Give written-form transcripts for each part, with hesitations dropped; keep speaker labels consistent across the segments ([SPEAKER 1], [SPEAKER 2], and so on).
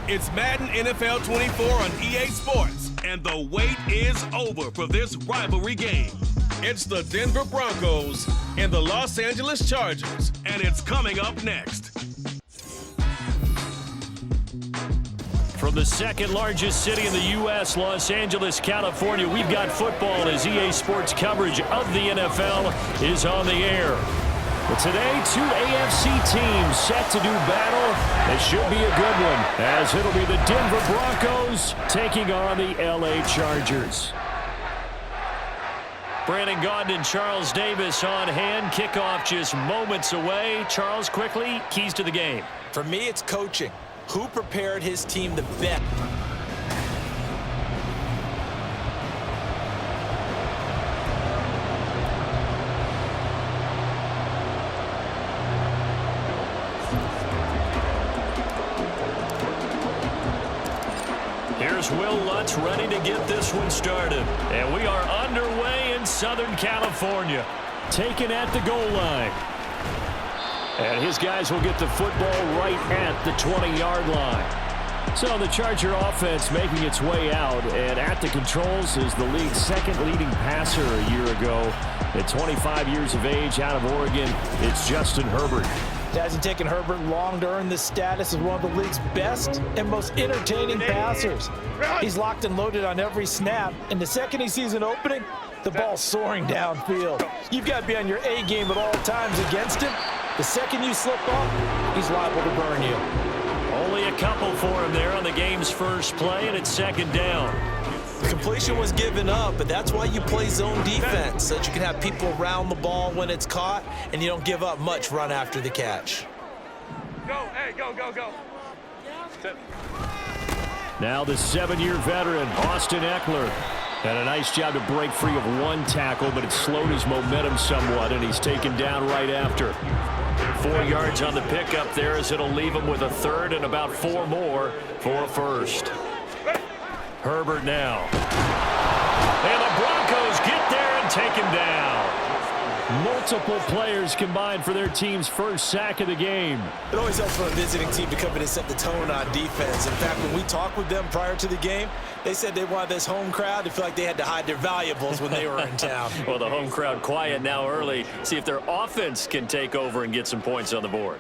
[SPEAKER 1] It's Madden NFL 24 on EA Sports, and the wait is over for this rivalry game. It's the Denver Broncos and the Los Angeles Chargers, and it's coming up next.
[SPEAKER 2] From the second largest city in the U.S., Los Angeles, California, we've got football as EA Sports coverage of the NFL is on the air. But today, two AFC teams set to do battle. It should be a good one, as it'll be the Denver Broncos taking on the L.A. Chargers. Brandon Gaudin and Charles Davis on hand. Kickoff just moments away. Charles, quickly, keys to the game.
[SPEAKER 3] For me, it's coaching. Who prepared his team the best?
[SPEAKER 2] Here's Will Lutz ready to get this one started. And we are underway in Southern California. Taken at the goal line. And his guys will get the football right at the 20-yard line. So the Charger offense making its way out. And at the controls is the league's second leading passer a year ago. At 25 years of age out of Oregon, it's Justin Herbert.
[SPEAKER 3] It hasn't taken Herbert long to earn this status as one of the league's best and most entertaining passers. He's locked and loaded on every snap, and the second he sees an opening, the ball's soaring downfield. You've got to be on your A game at all times against him. The second you slip up, he's liable to burn you.
[SPEAKER 2] Only a couple for him there on the game's first play, and it's second down.
[SPEAKER 3] The completion was given up, but that's why you play zone defense, so that you can have people around the ball when it's caught, and you don't give up much run after the catch.
[SPEAKER 4] Go, hey, go, go, go.
[SPEAKER 2] Now the 7-year veteran, Austin Eckler. Had a nice job to break free of one tackle, but it slowed his momentum somewhat, and he's taken down right after. 4 yards on the pickup there, as it'll leave him with a third and about 4 more for a first. Herbert now. And the Broncos get there and take him down. Multiple players combined for their team's first sack of the game.
[SPEAKER 3] It always helps for a visiting team to come in and set the tone on defense. In fact, when we talked with them prior to the game, they said they wanted this home crowd to feel like they had to hide their valuables when they were in town.
[SPEAKER 2] Well, the home crowd quiet now early. See if their offense can take over and get some points on the board.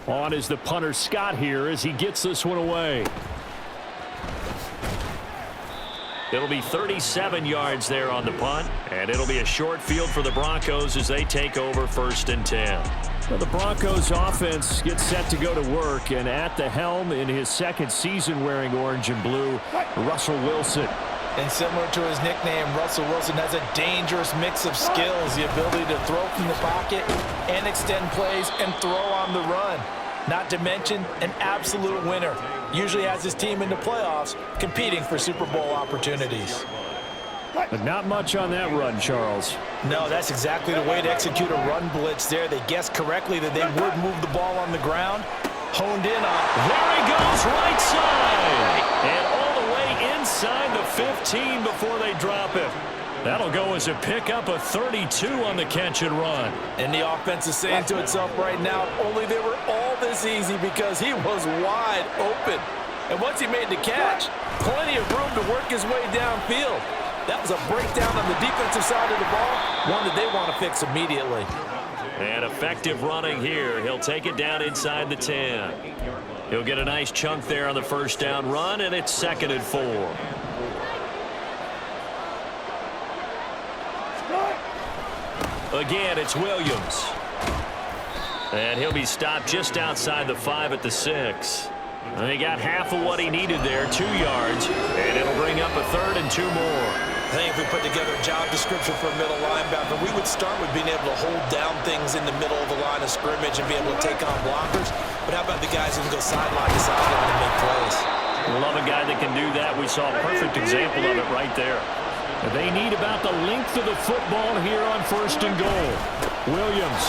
[SPEAKER 2] On is the punter Scott here as he gets this one away. It'll be 37 yards there on the punt, and it'll be a short field for the Broncos as they take over 1st and 10. Well, the Broncos offense gets set to go to work, and at the helm in his second season wearing orange and blue, Russell Wilson.
[SPEAKER 3] And similar to his nickname, Russell Wilson has a dangerous mix of skills, the ability to throw from the pocket and extend plays and throw on the run. Not to mention an absolute winner. Usually has his team in the playoffs competing for Super Bowl opportunities.
[SPEAKER 2] But not much on that run, Charles.
[SPEAKER 3] No, that's exactly the way to execute a run blitz there. They guessed correctly that they would move the ball on the ground. Honed in on.
[SPEAKER 2] There he goes, right side. And all the way inside the 15 before they drop it. That'll go as a pickup of 32 on the catch and run.
[SPEAKER 3] And the offense is saying to itself right now, only they were all this easy because he was wide open. And once he made the catch, plenty of room to work his way downfield. That was a breakdown on the defensive side of the ball, one that they want to fix immediately.
[SPEAKER 2] And effective running here. He'll take it down inside the 10. He'll get a nice chunk there on the first down run, and it's 2nd and 4. Again, it's Williams. And he'll be stopped just outside the 5 at the 6. And he got half of what he needed there, 2 yards, and it'll bring up a 3rd and 2 more.
[SPEAKER 3] I think if we put together a job description for a middle linebacker, we would start with being able to hold down things in the middle of the line of scrimmage and be able to take on blockers. But how about the guys who can go sideline to sideline and make plays?
[SPEAKER 2] Love a guy that can do that. We saw a perfect example of it right there. They need about the length of the football here on 1st and goal. Williams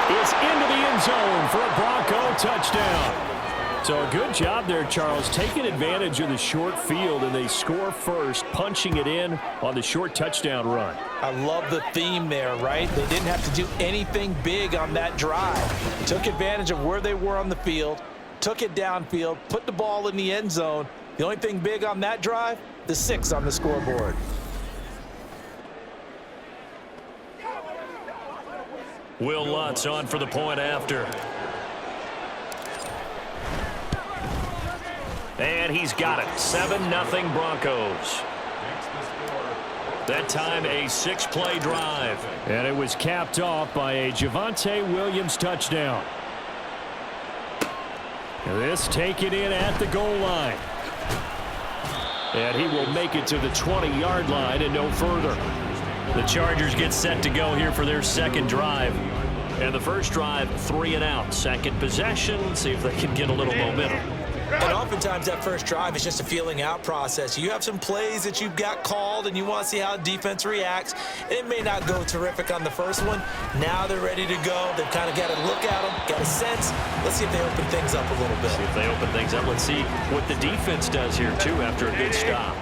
[SPEAKER 2] is into the end zone for a Bronco touchdown. So a good job there, Charles, taking advantage of the short field, and they score first, punching it in on the short touchdown run.
[SPEAKER 3] I love the theme there, right? They didn't have to do anything big on that drive. Took advantage of where they were on the field, took it downfield, put the ball in the end zone. The only thing big on that drive, the 6 on the scoreboard.
[SPEAKER 2] Will Lutz on for the point after. And he's got it. 7-0 Broncos. That time a 6-play drive. And it was capped off by a Javonte Williams touchdown. This taken in at the goal line. And he will make it to the 20-yard line and no further. The Chargers get set to go here for their second drive. And the first drive, 3 and out. Second possession, see if they can get a little momentum.
[SPEAKER 3] And oftentimes that first drive is just a feeling out process. You have some plays that you've got called and you want to see how the defense reacts. It may not go terrific on the first one. Now they're ready to go. They've kind of got to look at them, got a sense. Let's see if they open things up a little bit.
[SPEAKER 2] See if they open things up. Let's see what the defense does here, too, after a good stop.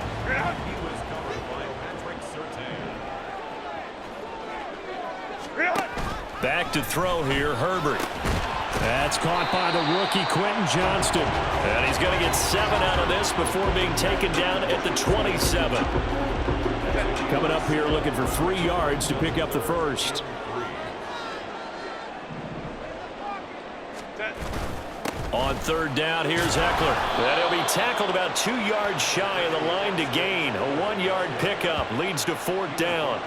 [SPEAKER 2] Back to throw here, Herbert. That's caught by the rookie, Quentin Johnston. And he's going to get 7 out of this before being taken down at the 27. Coming up here looking for 3 yards to pick up the first. On third down, here's Eckler. And he'll be tackled about 2 yards shy of the line to gain. A 1-yard pickup leads to 4th down.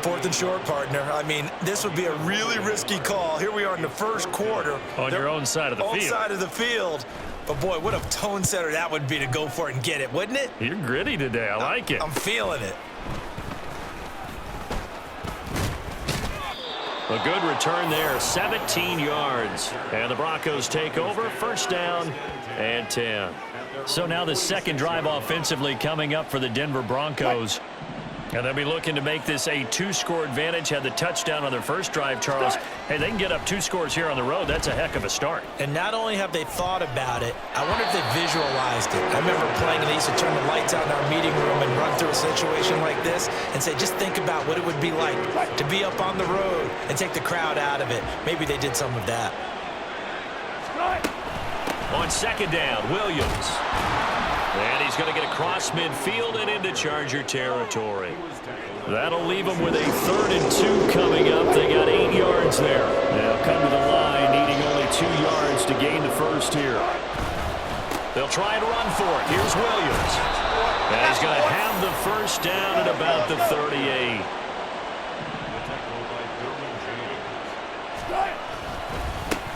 [SPEAKER 3] 4th and short, partner. I mean, this would be a really risky call. Here we are in the first quarter.
[SPEAKER 2] On your own side of the field.
[SPEAKER 3] Own side of the field. But, boy, what a tone setter that would be to go for it and get it, wouldn't it?
[SPEAKER 2] You're gritty today. I like it.
[SPEAKER 3] I'm feeling it.
[SPEAKER 2] A good return there, 17 yards. And the Broncos take over, 1st down and 10. So now the second drive offensively coming up for the Denver Broncos. And they'll be looking to make this a 2-score advantage. Had the touchdown on their first drive, Charles. Hey, they can get up 2 scores here on the road. That's a heck of a start.
[SPEAKER 3] And not only have they thought about it, I wonder if they visualized it. I remember playing, and they used to turn the lights out in our meeting room and run through a situation like this and say, just think about what it would be like to be up on the road and take the crowd out of it. Maybe they did some of that.
[SPEAKER 2] On second down, Williams. And he's going to get across midfield and into Charger territory. That'll leave them with a 3rd and 2 coming up. They got 8 yards there. They'll come to the line, needing only 2 yards to gain the first here. They'll try and run for it. Here's Williams. And he's going to have the first down at about the 38.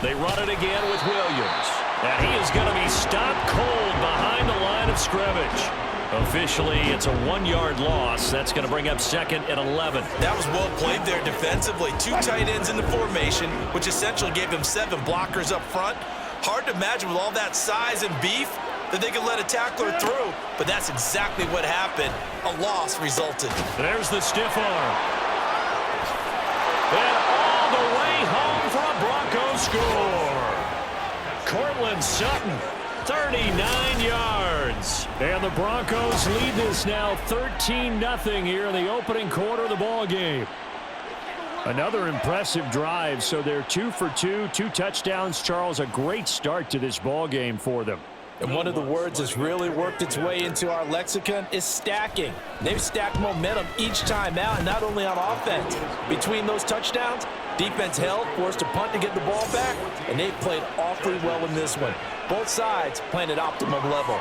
[SPEAKER 2] They run it again with Williams. And he is going to be stopped cold behind the line of scrimmage. Officially, it's a 1-yard loss. That's going to bring up 2nd and 11.
[SPEAKER 3] That was well played there defensively. 2 tight ends in the formation, which essentially gave them 7 blockers up front. Hard to imagine with all that size and beef that they could let a tackler through, but that's exactly what happened. A loss resulted.
[SPEAKER 2] There's the stiff arm. And all the way home for a Broncos score. Cortland Sutton, 39 yards. And the Broncos lead this now 13-0 here in the opening quarter of the ball game. Another impressive drive, so they're 2 for 2, 2 touchdowns. Charles, a great start to this ball game for them.
[SPEAKER 3] And one of the words that's really worked its way into our lexicon is stacking. They've stacked momentum each time out, and not only on offense. Between those touchdowns, defense held, forced a punt to get the ball back, and they've played awfully well in this one. Both sides playing at optimum level.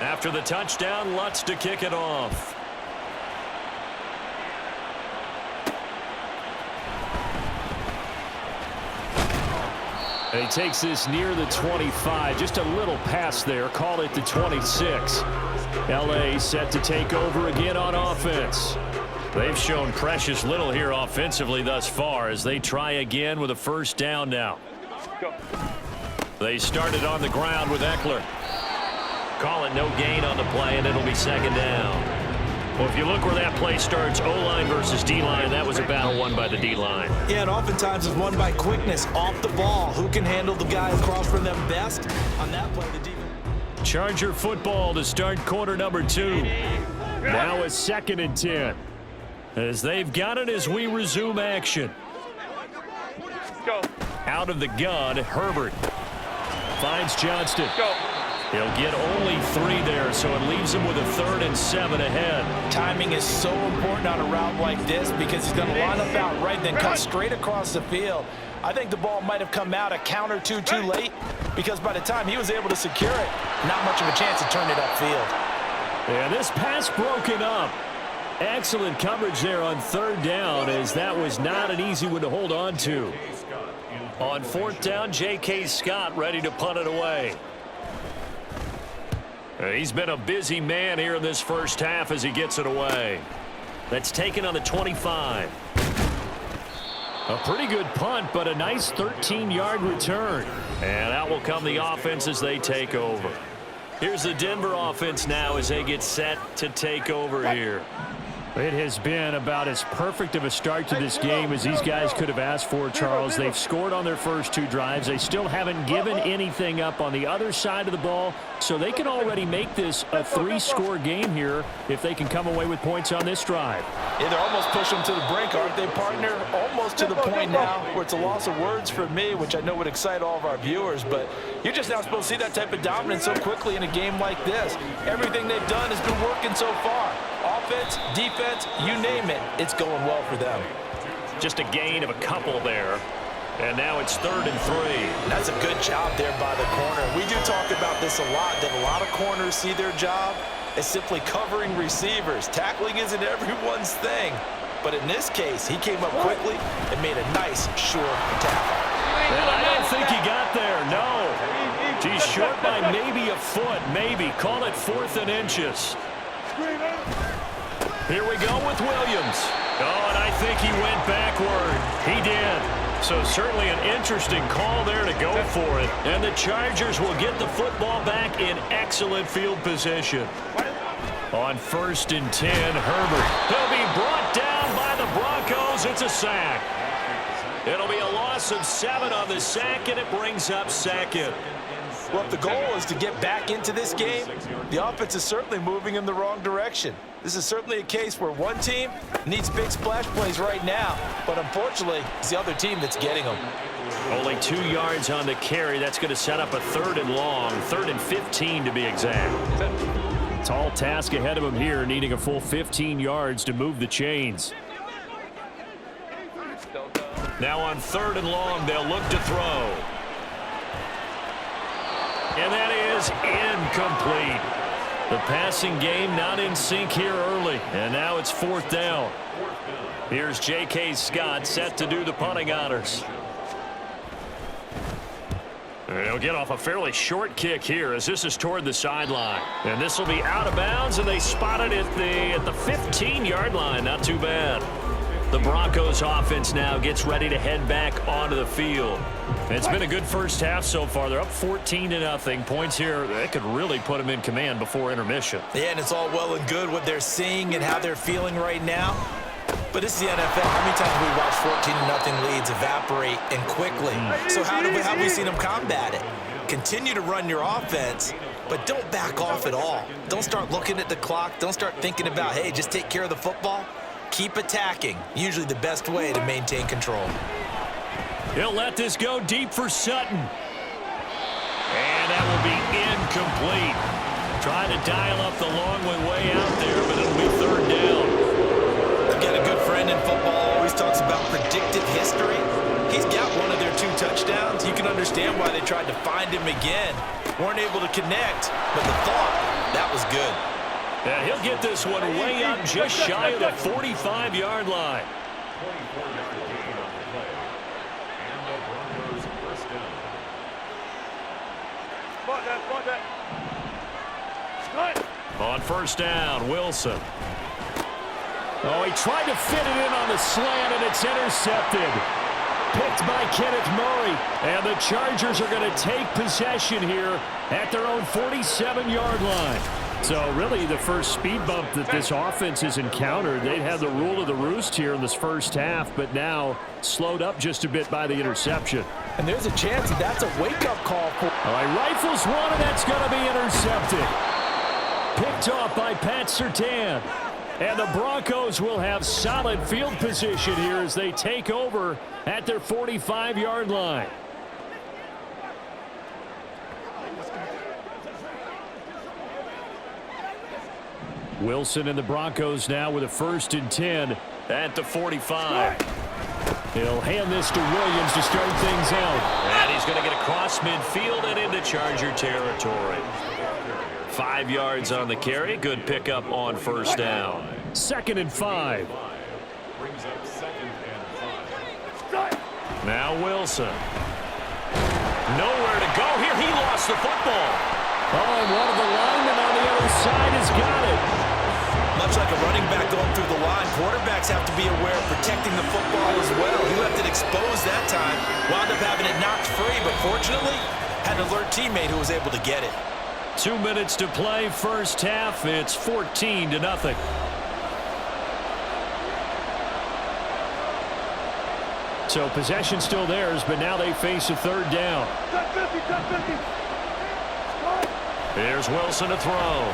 [SPEAKER 2] After the touchdown, Lutz to kick it off. And he takes this near the 25, just a little pass there, call it the 26. LA set to take over again on offense. They've shown precious little here offensively thus far as they try again with a 1st down now.
[SPEAKER 4] Go.
[SPEAKER 2] They started on the ground with Eckler. Call it no gain on the play, and it'll be 2nd down. Well, if you look where that play starts, O-line versus D-line, that was a battle won by the D-line.
[SPEAKER 3] Yeah, and oftentimes it's won by quickness off the ball. Who can handle the guy across from them best? On that play, the defense.
[SPEAKER 2] Charger football to start quarter number 2. Now it's 2nd and 10. as they've got it as we resume action.
[SPEAKER 4] Go.
[SPEAKER 2] Out of the gun, Herbert finds Johnston.
[SPEAKER 4] Go.
[SPEAKER 2] He'll get only 3 there, so it leaves him with a 3rd and 7 ahead.
[SPEAKER 3] Timing is so important on a route like this because he's going to line up out right, then cut straight across the field. I think the ball might have come out a count or two too late because by the time he was able to secure it, not much of a chance to turn it upfield.
[SPEAKER 2] And this pass broken up. Excellent coverage there on 3rd down, as that was not an easy one to hold on to. On 4th down, J.K. Scott ready to punt it away. He's been a busy man here in this first half as he gets it away. That's taken on the 25. A pretty good punt, but a nice 13-yard return. And out will come the offense as they take over. Here's the Denver offense now as they get set to take over here.
[SPEAKER 5] It has been about as perfect of a start to this game as these guys could have asked for, Charles. They've scored on their first 2 drives. They still haven't given anything up on the other side of the ball, so they can already make this a 3-score game here if they can come away with points on this drive.
[SPEAKER 3] Yeah, they're almost pushing them to the brink, aren't they, partner? Almost to the point now where it's a loss of words for me, which I know would excite all of our viewers, but you're just not supposed to see that type of dominance so quickly in a game like this. Everything they've done has been working so far. Offense, defense, you name it, it's going well for them.
[SPEAKER 2] Just a gain of a couple there. And now it's 3rd and 3.
[SPEAKER 3] That's a good job there by the corner. We do talk about this a lot, that a lot of corners see their job as simply covering receivers. Tackling isn't everyone's thing. But in this case, he came up quickly and made a nice, sure tackle.
[SPEAKER 2] And I don't think he got there, no. He's short by maybe a foot, maybe. Call it 4th and inches. Here we go with Williams. Oh, and I think he went backward. He did. So certainly an interesting call there to go for it. And the Chargers will get the football back in excellent field position. On 1st and 10, Herbert. He'll be brought down by the Broncos. It's a sack. It'll be a loss of 7 on the sack, and it brings up 2nd.
[SPEAKER 3] Well, if the goal is to get back into this game, the offense is certainly moving in the wrong direction. This is certainly a case where one team needs big splash plays right now, but unfortunately, it's the other team that's getting them.
[SPEAKER 2] Only 2 yards on the carry. That's going to set up a 3rd and long, 3rd and 15 to be exact.
[SPEAKER 5] Tall task ahead of him here, needing a full 15 yards to move the chains.
[SPEAKER 2] Now on 3rd and long, they'll look to throw. And that is incomplete. The passing game not in sync here early. And now it's 4th down. Here's J.K. Scott set to do the punting honors. He'll get off a fairly short kick here as this is toward the sideline. And this will be out of bounds, and they spot it at the 15-yard line. Not too bad. The Broncos offense now gets ready to head back onto the field. It's been a good first half so far. They're up 14-0. Points here, that could really put them in command before intermission.
[SPEAKER 3] Yeah, and it's all well and good what they're seeing and how they're feeling right now. But this is the NFL. How many times have we watched 14-0 leads evaporate and quickly? So how have we seen them combat it? Continue to run your offense, but don't back off at all. Don't start looking at the clock. Don't start thinking about, hey, just take care of the football. Keep attacking. Usually the best way to maintain control.
[SPEAKER 2] He'll let this go deep for Sutton. And that will be incomplete. Trying to dial up the long way out there, but it'll be 3rd down.
[SPEAKER 3] I've got a good friend in football, always talks about predictive history. He's got one of their 2 touchdowns. You can understand why they tried to find him again. Weren't able to connect, but the thought, that was good.
[SPEAKER 2] And he'll get this one way up just shy of the 45-yard line. On 1st down, Wilson. Oh, he tried to fit it in on the slant, and it's intercepted. Picked by Kenneth Murray. And the Chargers are going to take possession here at their own 47-yard line.
[SPEAKER 5] So really the first speed bump that this offense has encountered. They'd had the rule of the roost here in this first half, but now slowed up just a bit by the interception.
[SPEAKER 3] And there's a chance that that's a wake-up call.
[SPEAKER 5] All right, rifles one, and that's going to be intercepted. Picked off by Pat Surtain. And the Broncos will have solid field position here as they take over at their 45-yard line. Wilson and the Broncos now with a 1st and 10 at the 45. He'll hand this to Williams to start things out.
[SPEAKER 2] And he's going to get across midfield and into Charger territory. 5 yards on the carry. Good pickup on 1st down.
[SPEAKER 5] 2nd and 5.
[SPEAKER 2] Now Wilson. Nowhere to go here. He lost the football.
[SPEAKER 5] Oh, and one of the linemen on the other side has got it.
[SPEAKER 3] Much like a running back going through the line, quarterbacks have to be aware of protecting the football as well. He left it exposed that time, wound up having it knocked free, but fortunately had an alert teammate who was able to get it.
[SPEAKER 5] 2 minutes to play, first half. It's 14-0. So possession still theirs, but now they face a 3rd down.
[SPEAKER 2] Here's Wilson to throw.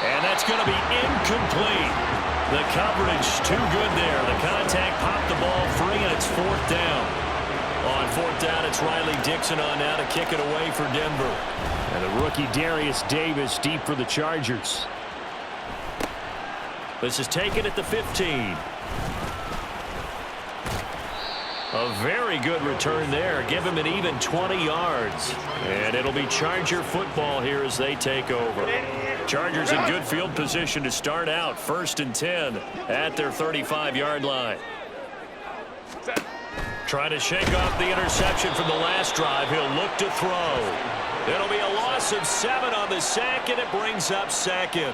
[SPEAKER 2] And that's going to be incomplete. The coverage too good there. The contact popped the ball free, and it's 4th down. On 4th down, it's Riley Dixon on now to kick it away for Denver.
[SPEAKER 5] And the rookie Darius Davis deep for the Chargers.
[SPEAKER 2] This is taken at the 15. A very good return there. Give him an even 20 yards. And it'll be Charger football here as they take over. Chargers in good field position to start out. 1st and 10 at their 35-yard line. Trying to shake off the interception from the last drive. He'll look to throw. It'll be a loss of 7 on the sack, and it brings up 2nd.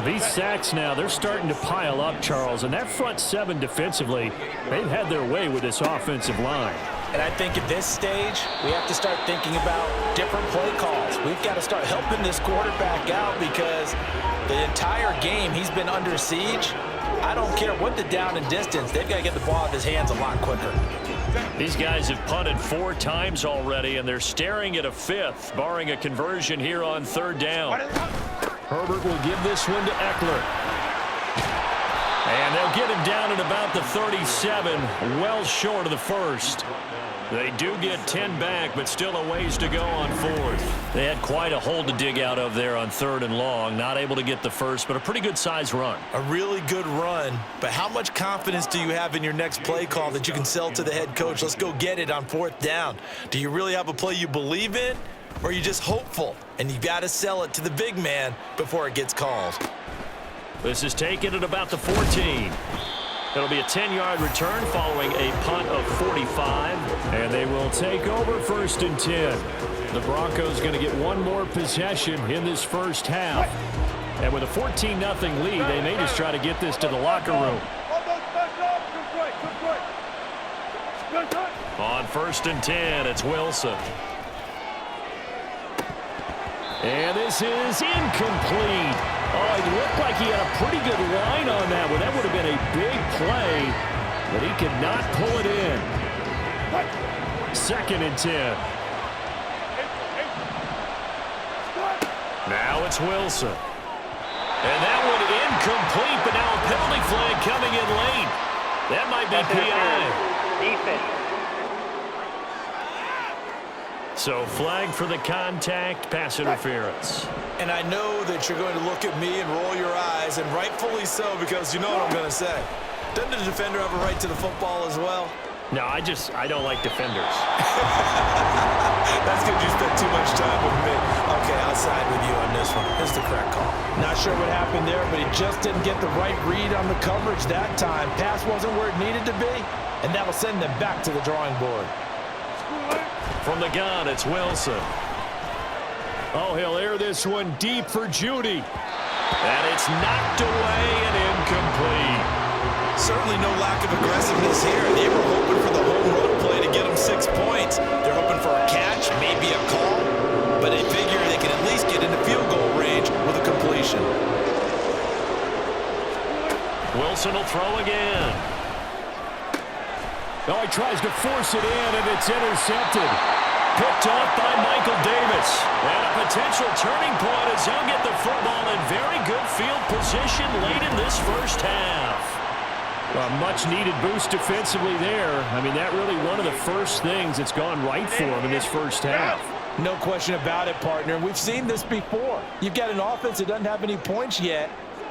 [SPEAKER 5] These sacks now, they're starting to pile up, Charles. And that front 7 defensively, they've had their way with this offensive line.
[SPEAKER 3] And I think at this stage, we have to start thinking about different play calls. We've got to start helping this quarterback out because the entire game he's been under siege. I don't care what the down and distance, they've got to get the ball out of his hands a lot quicker.
[SPEAKER 2] These guys have punted 4 times already, and they're staring at a 5th, barring a conversion here on 3rd down.
[SPEAKER 5] Herbert will give this one to Eckler.
[SPEAKER 2] And they'll get him down at about the 37, well short of the 1st. They do get 10 back, but still a ways to go on 4th. They had quite a hole to dig out of there on 3rd and long. Not able to get the 1st, but a pretty good size run.
[SPEAKER 3] A really good run, but how much confidence do you have in your next play call that you can sell to the head coach? Let's go get it on 4th down. Do you really have a play you believe in, or are you just hopeful? And you got to sell it to the big man before it gets called.
[SPEAKER 2] This is taken at about the 14. It'll be a 10-yard return following a punt of 45.
[SPEAKER 5] And they will take over 1st and 10. The Broncos going to get one more possession in this first half. And with a 14-0 lead, they may just try to get this to the locker room.
[SPEAKER 2] On 1st and 10, it's Wilson.
[SPEAKER 5] And this is incomplete. Oh, it looked like he had a pretty good line on that one. That would have been a big play, but he could not pull it in. 2nd and 10.
[SPEAKER 2] Now it's Wilson. And that one incomplete, but now a penalty flag coming in late. That might be PI.
[SPEAKER 4] Defense.
[SPEAKER 2] So flag for the contact, pass interference.
[SPEAKER 3] And I know that you're going to look at me and roll your eyes, and rightfully so, because you know what I'm going to say. Doesn't the defender have a right to the football as well?
[SPEAKER 2] No, I don't like defenders.
[SPEAKER 3] That's because you spent too much time with me. Okay, I'll side with you on this one. Here's the correct call. Not sure what happened there, but he just didn't get the right read on the coverage that time. Pass wasn't where it needed to be, and that'll send them back to the drawing board.
[SPEAKER 2] From the gun, it's Wilson.
[SPEAKER 5] Oh, he'll air this one deep for Judy.
[SPEAKER 2] And it's knocked away and incomplete.
[SPEAKER 3] Certainly no lack of aggressiveness here. They were hoping for the home run play to get them 6 points. They're hoping for a catch, maybe a call, but they figure they can at least get into field goal range with a completion.
[SPEAKER 2] Wilson will throw again.
[SPEAKER 5] Oh, he tries to force it in, and it's intercepted. Picked off by Michael Davis. And a potential turning point as he'll get the football in very good field position late in this first half. A much-needed boost defensively there. I mean, that really one of the first things that's gone right for him in this first half.
[SPEAKER 3] No question about it, partner. We've seen this before. You've got an offense that doesn't have any points yet.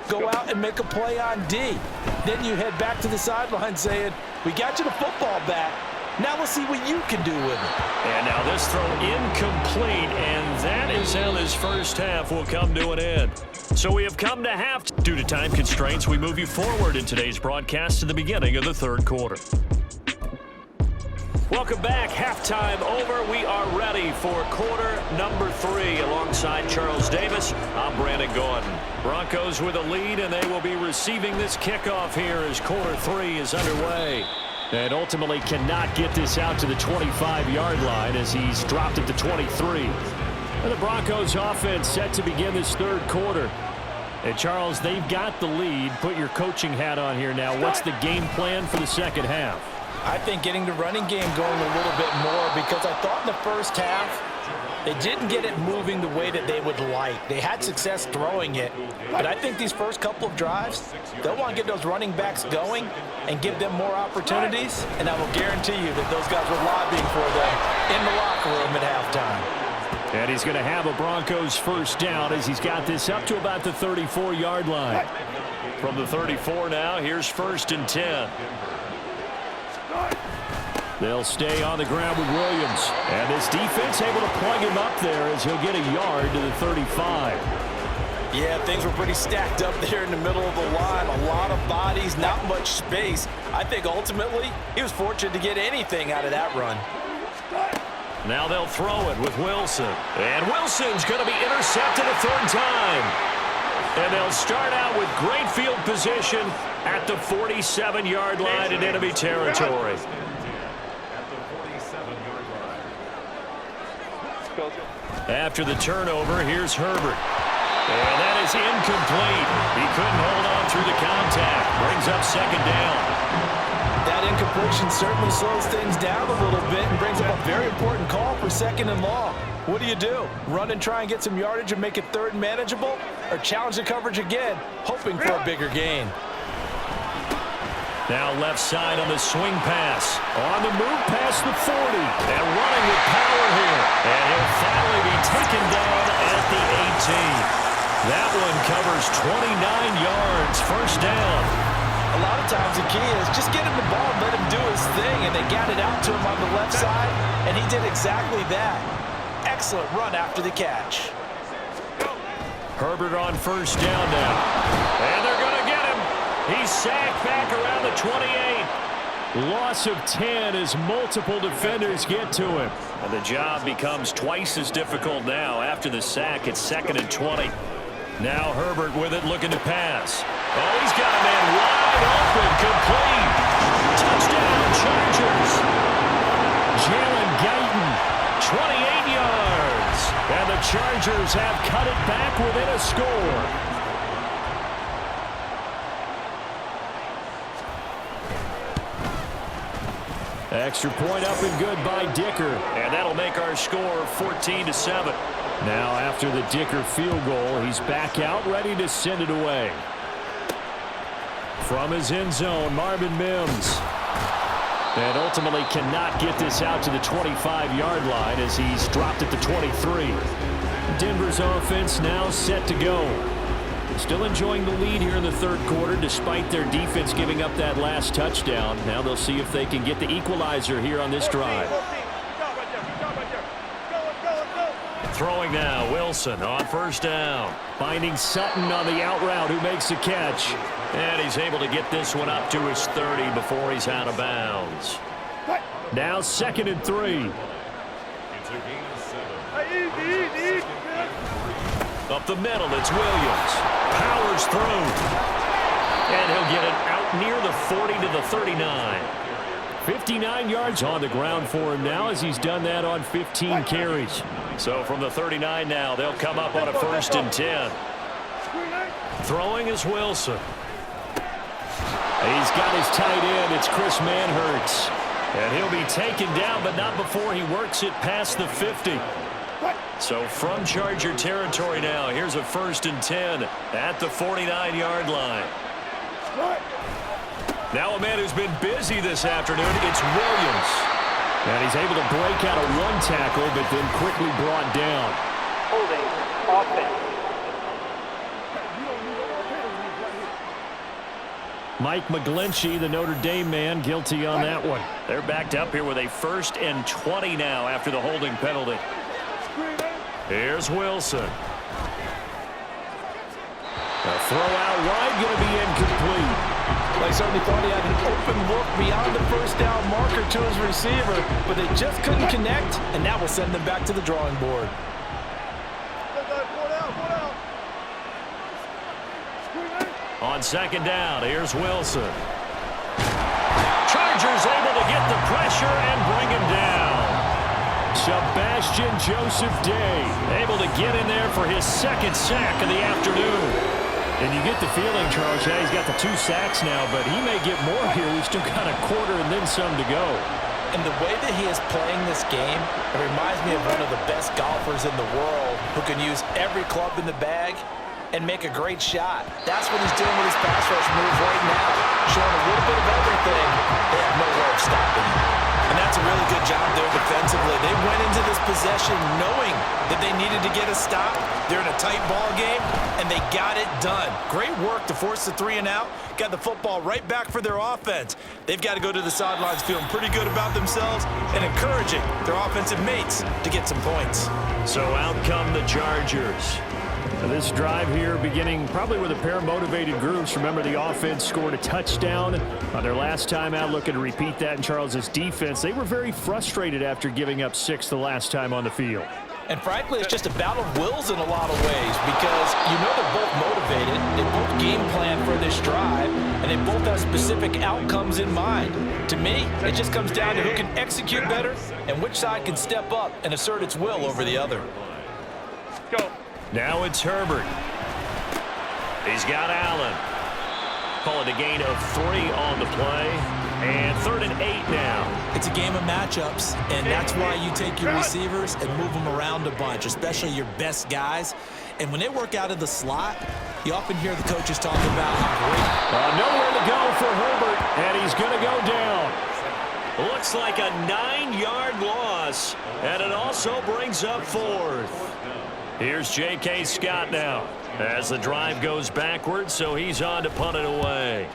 [SPEAKER 3] Go out and make a play on D. Then you head back to the sideline saying, we got you the football back. Now let's see what you can do with it.
[SPEAKER 5] And now this throw incomplete, and that is how this first half will come to an end. So we have come to half. Due to time constraints, we move you forward in today's broadcast to the beginning of the third quarter. Welcome back. Halftime over. We are ready for quarter number 3. Alongside Charles Davis, I'm Brandon Gordon. Broncos with a lead, and they will be receiving this kickoff here as quarter 3 is underway. And ultimately cannot get this out to the 25-yard line as he's dropped it to 23. And the Broncos offense set to begin this third quarter. And Charles, they've got the lead. Put your coaching hat on here now. What's the game plan for the second half?
[SPEAKER 3] I think getting the running game going a little bit more, because I thought in the first half they didn't get it moving the way that they would like. They had success throwing it, but I think these first couple of drives, they'll want to get those running backs going and give them more opportunities, and I will guarantee you that those guys were lobbying for them in the locker room at halftime.
[SPEAKER 5] And he's going to have a Broncos first down as he's got this up to about the 34-yard line. From the 34 now, here's 1st and 10. They'll stay on the ground with Williams. And this defense able to plug him up there as he'll get a yard to the 35.
[SPEAKER 3] Yeah, things were pretty stacked up there in the middle of the line. A lot of bodies, not much space. I think ultimately he was fortunate to get anything out of that run.
[SPEAKER 5] Now they'll throw it with Wilson. And Wilson's going to be intercepted a third time. And they'll start out with great field position at the 47-yard line in enemy territory. After the turnover, here's Herbert. And that is incomplete. He couldn't hold on through the contact. Brings up second down.
[SPEAKER 3] That incompletion certainly slows things down a little bit and brings up a very important call for 2nd and long. What do? Run and try and get some yardage and make it third and manageable? Or challenge the coverage again, hoping for a bigger gain?
[SPEAKER 5] Now left side on the swing pass. On the move past the 40. And running with power here. And he'll finally be taken down at the 18. That one covers 29 yards. First down.
[SPEAKER 3] A lot of times the key is just get him the ball and let him do his thing. And they got it out to him on the left side. And he did exactly that. Excellent run after the catch.
[SPEAKER 5] Herbert on first down now. And they're going to get him. He's sacked back around the 28. Loss of 10 as multiple defenders get to him. And the job becomes twice as difficult now after the sack. It's 2nd and 20. Now Herbert with it, looking to pass. Oh, he's got a man wide open, complete. Touchdown, Chargers. Jalen Guyton, 28 yards. And the Chargers have cut it back within a score. Extra point up and good by Dicker. And that'll make our score 14-7. Now after the Dicker field goal, he's back out ready to send it away. From his end zone, Marvin Mims. And ultimately cannot get this out to the 25-yard line as he's dropped it to 23. Denver's offense now set to go. Still enjoying the lead here in the third quarter despite their defense giving up that last touchdown. Now they'll see if they can get the equalizer here on this drive. Throwing now, Wilson on first down. Finding Sutton on the out route who makes the catch. And he's able to get this one up to his 30 before he's out of bounds. Now 2nd and 3. Up the middle, it's Williams. Powers through. And he'll get it out near the 40 to the 39. 59 yards on the ground for him now as he's done that on 15 carries. So from the 39 now, they'll come up on a 1st and 10. Throwing is Wilson. He's got his tight end. It's Chris Manhertz. And he'll be taken down, but not before he works it past the 50. So from Charger territory now, here's a 1st and 10 at the 49-yard line. Now a man who's been busy this afternoon, it's Williams. And he's able to break out of one tackle, but then quickly brought down.
[SPEAKER 4] Holding offense.
[SPEAKER 5] Mike McGlinchey, the Notre Dame man, guilty on that one. They're backed up here with a 1st and 20 now after the holding penalty. Here's Wilson. A throw out wide, going to be incomplete.
[SPEAKER 3] Well, he certainly thought he had an open look beyond the first down marker to his receiver, but they just couldn't connect, and that will send them back to the drawing board.
[SPEAKER 5] On 2nd down, here's Wilson. Chargers able to get the pressure and bring him down. Sebastian Joseph Day able to get in there for his 2nd sack of the afternoon. And you get the feeling, Charles, yeah, he's got the 2 sacks now, but he may get more here. We've still got a quarter and then some to go.
[SPEAKER 3] And the way that he is playing this game, it reminds me of one of the best golfers in the world who can use every club in the bag and make a great shot. That's what he's doing with his pass rush move right now, showing a little bit of everything. They have no way of stopping him. And that's a really good job there defensively. They went into this possession knowing that they needed to get a stop. They're in a tight ball game, and they got it done. Great work to force the 3 and out. Got the football right back for their offense. They've got to go to the sidelines feeling pretty good about themselves and encouraging their offensive mates to get some points.
[SPEAKER 5] So out come the Chargers. This drive here beginning probably with a pair of motivated groups. Remember, the offense scored a touchdown on their last time out. Looking to repeat that in Charles' defense. They were very frustrated after giving up 6 the last time on the field.
[SPEAKER 3] And frankly, it's just a battle of wills in a lot of ways because you know they're both motivated. They both game plan for this drive, and they both have specific outcomes in mind. To me, it just comes down to who can execute better and which side can step up and assert its will over the other.
[SPEAKER 4] Go.
[SPEAKER 5] Now it's Herbert. He's got Allen. Call it a gain of 3 on the play. And 3rd and 8 now.
[SPEAKER 3] It's a game of matchups, and that's why you take your receivers and move them around a bunch, especially your best guys. And when they work out of the slot, you often hear the coaches talk about how great.
[SPEAKER 5] Nowhere to go for Herbert, and he's going to go down. Looks like a 9-yard loss, and it also brings up 4th. Here's J.K. Scott now as the drive goes backwards, so he's on to punt it away.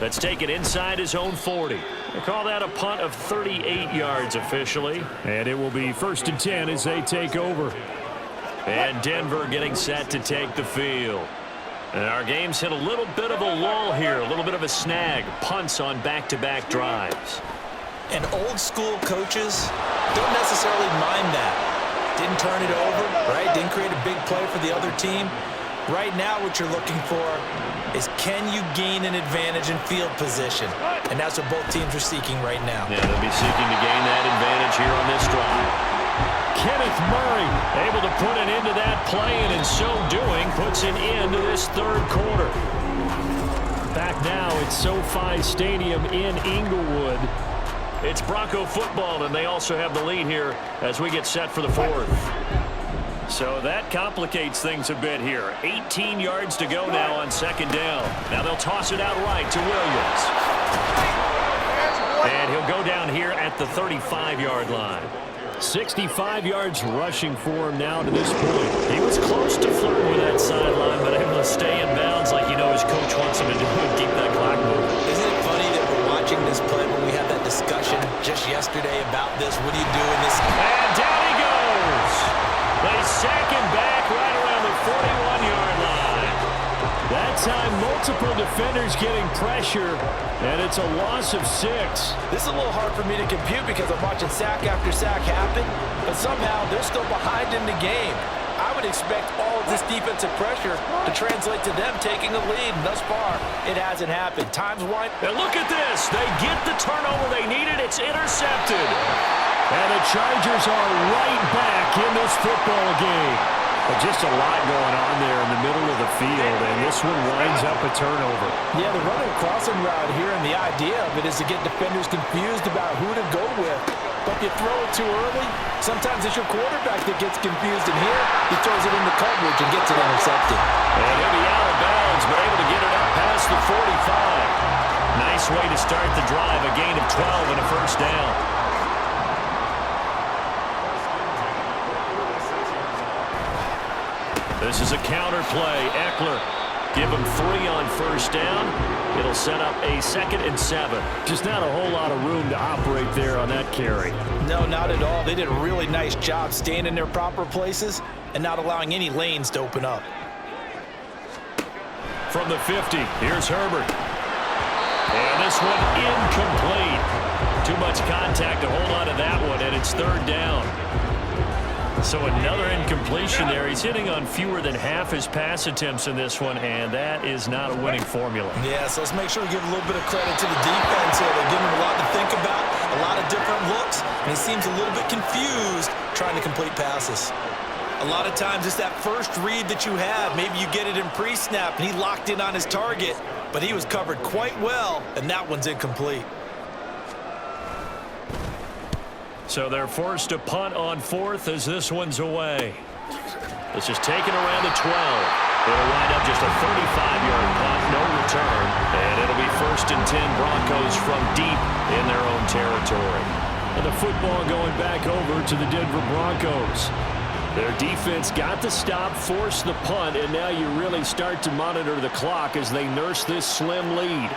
[SPEAKER 5] Let's take it inside his own 40. They call that a punt of 38 yards officially, and it will be 1st and 10 as they take over. And Denver getting set to take the field. And our game's hit a little bit of a lull here, a little bit of a snag. Punts on back-to-back drives.
[SPEAKER 3] And old school coaches don't necessarily mind that. Didn't turn it over, right? Didn't create a big play for the other team. Right now what you're looking for is can you gain an advantage in field position? And that's what both teams are seeking right now.
[SPEAKER 5] Yeah, they'll be seeking to gain that advantage here on this drive. Kenneth Murray able to put an end to that play, and in so doing puts an end to this 3rd quarter. Back now at SoFi Stadium in Inglewood. It's Bronco football, and they also have the lead here as we get set for the 4th. So that complicates things a bit here. 18 yards to go now on 2nd down. Now they'll toss it out right to Williams. And he'll go down here at the 35-yard line. 65 yards rushing for him now to this point. He was close to flirting with that sideline, but able to stay in bounds like you know his coach wants him to do and keep that clock moving.
[SPEAKER 3] Isn't it funny that we're watching this play when we had that discussion just yesterday about this? What do you do in this?
[SPEAKER 5] And down he goes. They sack him back right around the 41-yard line. That time, multiple defenders getting pressure, and it's a loss of 6.
[SPEAKER 3] This is a little hard for me to compute because I'm watching sack after sack happen, but somehow they're still behind in the game. I would expect all of this defensive pressure to translate to them taking a lead, and thus far, it hasn't happened. Time's wide.
[SPEAKER 5] And look at this. They get the turnover they needed. It's intercepted. And the Chargers are right back in this football game. But just a lot going on there in the middle of the field, and this one winds up a turnover.
[SPEAKER 3] Yeah, they're running a crossing route here, and the idea of it is to get defenders confused about who to go with. But if you throw it too early, sometimes it's your quarterback that gets confused, and here he throws it into coverage and gets it intercepted.
[SPEAKER 5] And he'll be out of bounds, but able to get it up past the 45. Nice way to start the drive, a gain of 12 and a first down. This is a counter play. Eckler, give him 3 on first down. It'll set up a 2nd and 7.
[SPEAKER 2] Just not a whole lot of room to operate there on that carry.
[SPEAKER 3] No, not at all. They did a really nice job staying in their proper places and not allowing any lanes to open up.
[SPEAKER 5] From the 50, here's Herbert. And this one incomplete. Too much contact to hold on to that one, and it's 3rd down. So another incompletion there. He's hitting on fewer than half his pass attempts in this one, and that is not a winning formula.
[SPEAKER 3] Yeah, so let's make sure we give a little bit of credit to the defense here. They're giving him a lot to think about, a lot of different looks, and he seems a little bit confused trying to complete passes. A lot of times it's that first read that you have. Maybe you get it in pre-snap, and he locked in on his target, but he was covered quite well, and that one's incomplete.
[SPEAKER 5] So they're forced to punt on 4th as this one's away. This is taken around the 12. It'll wind up just a 35-yard punt, no return. And it'll be 1st and 10 Broncos from deep in their own territory.
[SPEAKER 2] And the football going back over to the Denver Broncos. Their defense got the stop, forced the punt, and now you really start to monitor the clock as they nurse this slim lead.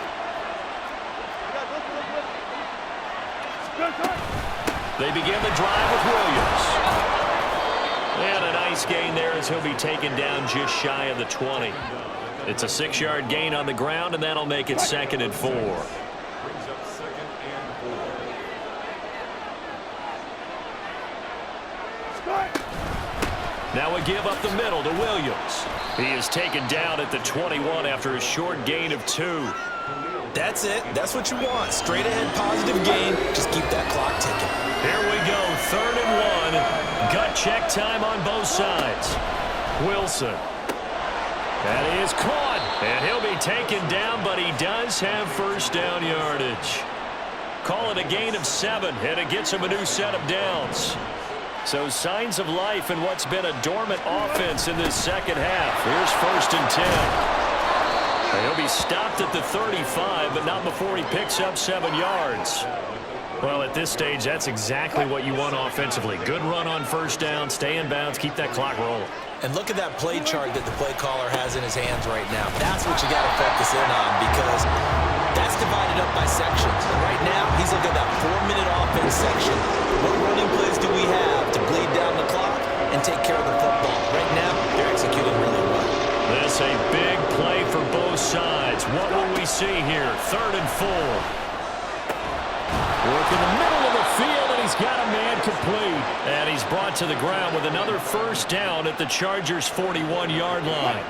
[SPEAKER 5] They begin the drive with Williams. And a nice gain there as he'll be taken down just shy of the 20. It's a 6-yard gain on the ground, and that'll make it 2nd and 4. Now we give up the middle to Williams. He is taken down at the 21 after a short gain of 2.
[SPEAKER 3] That's it. That's what you want. Straight ahead, positive gain. Just keep that clock ticking.
[SPEAKER 5] Here we go, 3rd and 1. Gut check time on both sides. Wilson. That is caught. And he'll be taken down, but he does have first down yardage. Call it a gain of 7, and it gets him a new set of downs. So signs of life in what's been a dormant offense in this second half. Here's 1st and 10. He'll be stopped at the 35, but not before he picks up 7 yards. Well, at this stage, that's exactly what you want offensively. Good run on first down, stay in bounds, keep that clock rolling.
[SPEAKER 3] And look at that play chart that the play caller has in his hands right now. That's what you got to focus in on because that's divided up by sections. And right now, he's looking at that 4-minute offense section. What running plays do we have to bleed down the clock and take care of the football? Right now, they're executing really well.
[SPEAKER 5] This a big play for both sides. What will we see here? 3rd and 4.
[SPEAKER 2] Work in the middle of the field, and he's got a man complete.
[SPEAKER 5] And he's brought to the ground with another first down at the Chargers' 41-yard line.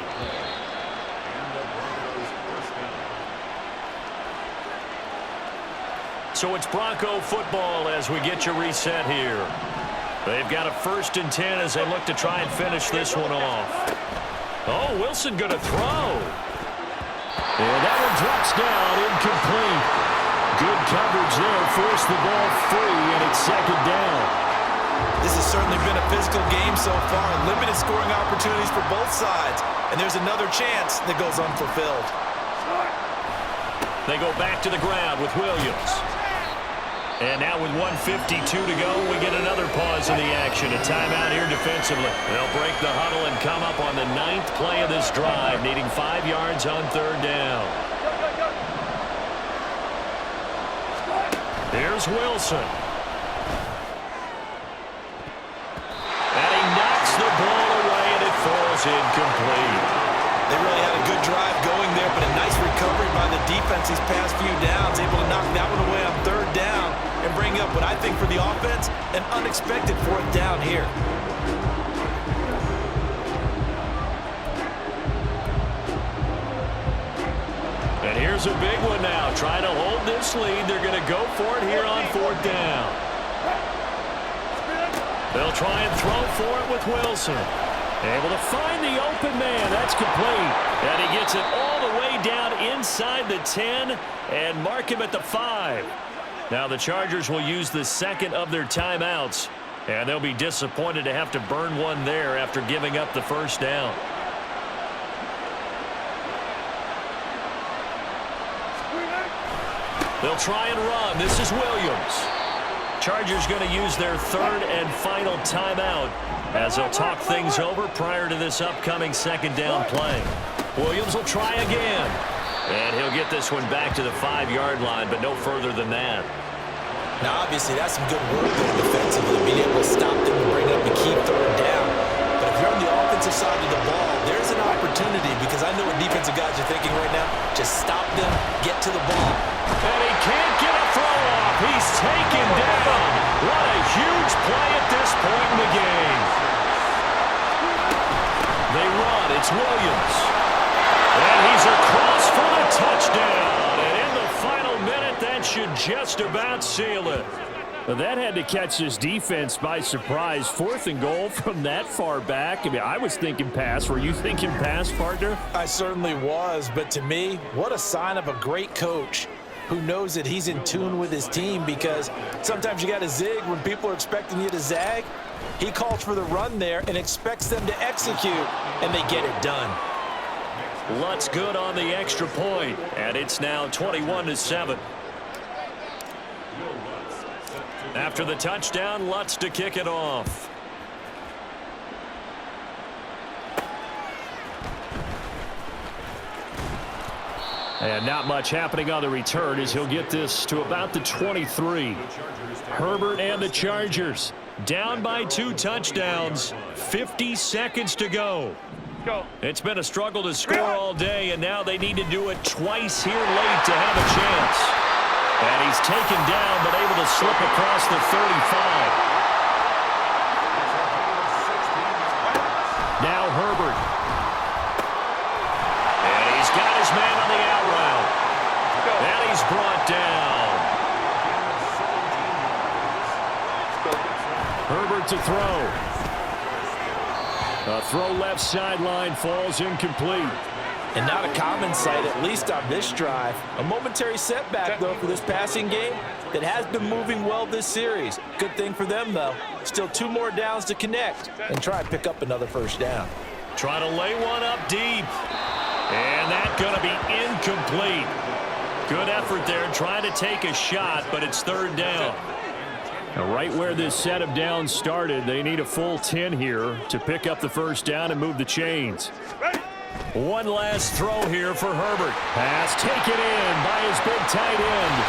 [SPEAKER 5] So it's Bronco football as we get you reset here. They've got a 1st and 10 as they look to try and finish this one off. Oh, Wilson going to throw.
[SPEAKER 2] And that one drops down, incomplete. Good coverage there, forced the ball free, and it's 2nd down.
[SPEAKER 3] This has certainly been a physical game so far. Limited scoring opportunities for both sides. And there's another chance that goes unfulfilled.
[SPEAKER 5] They go back to the ground with Williams. And now with 1:52 to go, we get another pause in the action. A timeout here defensively. They'll break the huddle and come up on the 9th play of this drive, needing 5 yards on 3rd down. Here's Wilson. And he knocks the ball away, and it falls incomplete.
[SPEAKER 3] They really had a good drive going there, but a nice recovery by the defense these past few downs, able to knock that one away on 3rd down and bring up what I think for the offense, an unexpected 4th down here.
[SPEAKER 5] And here's a big one now. Trying to hold this lead. They're going to go for it here on 4th down. They'll try and throw for it with Wilson. Able to find the open man. That's complete. And he gets it all the way down inside the 10 and mark him at the 5. Now the Chargers will use the second of their timeouts, and they'll be disappointed to have to burn one there after giving up the first down. They'll try and run. This is Williams. Chargers going to use their third and final timeout as they'll talk things over prior to this upcoming second down play. Williams will try again. And he'll get this one back to the 5-yard line, but no further than that.
[SPEAKER 3] Now, obviously, that's some good work there defensively, being able to stop them and bring up a key third down. But if you're on the offensive side of the ball, there's an opportunity, because I know what defensive guys are thinking right now. Just stop them, get to the ball.
[SPEAKER 5] And he can't get a throw off. He's taken down. What a huge play at this point in the game. They run. It's Williams. And he's across for the touchdown. And in the final minute, that should just about seal it. Well, that had to catch this defense by surprise. 4th and goal from that far back. I mean, I was thinking pass. Were you thinking pass, partner?
[SPEAKER 3] I certainly was, but to me, what a sign of a great coach who knows that he's in tune with his team, because sometimes you got to zig when people are expecting you to zag. He calls for the run there and expects them to execute, and they get it done.
[SPEAKER 5] Lutz good on the extra point, and it's now 21-7. After the touchdown, Lutz to kick it off. And not much happening on the return as he'll get this to about the 23. Herbert and the Chargers down by 2 touchdowns. 50 seconds to go. It's been a struggle to score all day, and now they need to do it twice here late to have a chance. And he's taken down, but able to slip across the 35. Now Herbert. And he's got his man on the out route. And he's brought down. Herbert to throw. A throw left sideline, falls incomplete.
[SPEAKER 3] And not a common sight, at least on this drive. A momentary setback, though, for this passing game that has been moving well this series. Good thing for them, though. Still 2 more downs to connect and try and pick up another first down.
[SPEAKER 5] Trying to lay one up deep. And that's going to be incomplete. Good effort there, trying to take a shot, but it's 3rd down.
[SPEAKER 2] Now, right where this set of downs started, they need a full 10 here to pick up the first down and move the chains.
[SPEAKER 5] One last throw here for Herbert. Pass taken in by his big tight end.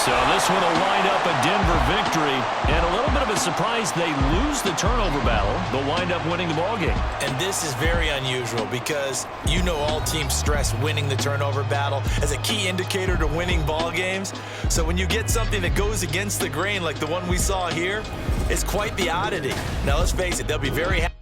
[SPEAKER 5] So this one will wind up a Denver victory. And a little bit of a surprise, they lose the turnover battle. They'll wind up winning the ballgame.
[SPEAKER 3] And this is very unusual, because you know all teams stress winning the turnover battle as a key indicator to winning ball games. So when you get something that goes against the grain like the one we saw here, it's quite the oddity. Now let's face it, they'll be very happy.